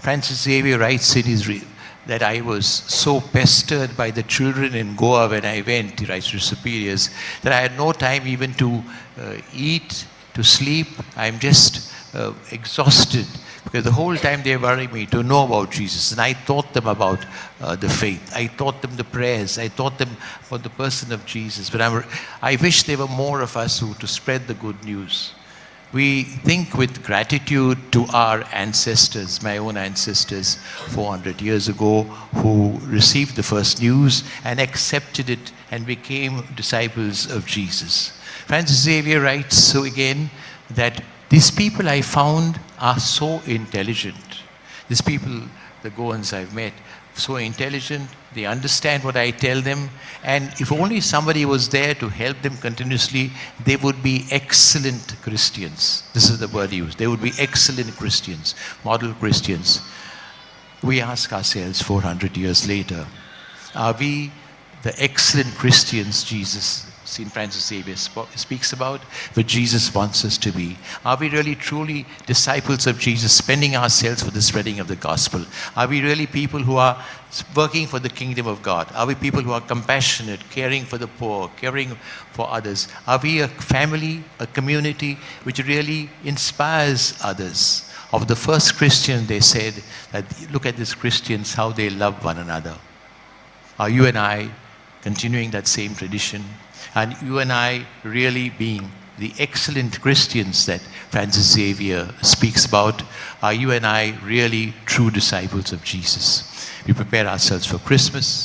Francis Xavier writes in his that I was so pestered by the children in Goa when I went, he writes to superiors, that I had no time even to eat, to sleep. I'm just exhausted because the whole time they worry me to know about Jesus. And I taught them about the faith. I taught them the prayers. I taught them about the person of Jesus. But I wish there were more of us who to spread the good news. We think with gratitude to our ancestors, my own ancestors 400 years ago, who received the first news and accepted it and became disciples of Jesus. Francis Xavier writes so again that these people I found are so intelligent. These people, the Goans I've met, so intelligent, they understand what I tell them, and if only somebody was there to help them continuously, they would be excellent Christians. This is the word used. They would be excellent Christians, model Christians. We ask ourselves 400 years later, are we the excellent Christians Jesus, St. Francis Xavier speaks about, what Jesus wants us to be? Are we really truly disciples of Jesus, spending ourselves for the spreading of the gospel? Are we really people who are working for the kingdom of God? Are we people who are compassionate, caring for the poor, caring for others? Are we a family, a community which really inspires others? Of the first Christian, they said that look at these Christians, how they love one another. Are you and I continuing that same tradition? And you and I really being the excellent Christians that Francis Xavier speaks about? Are you and I really true disciples of Jesus? We prepare ourselves for Christmas.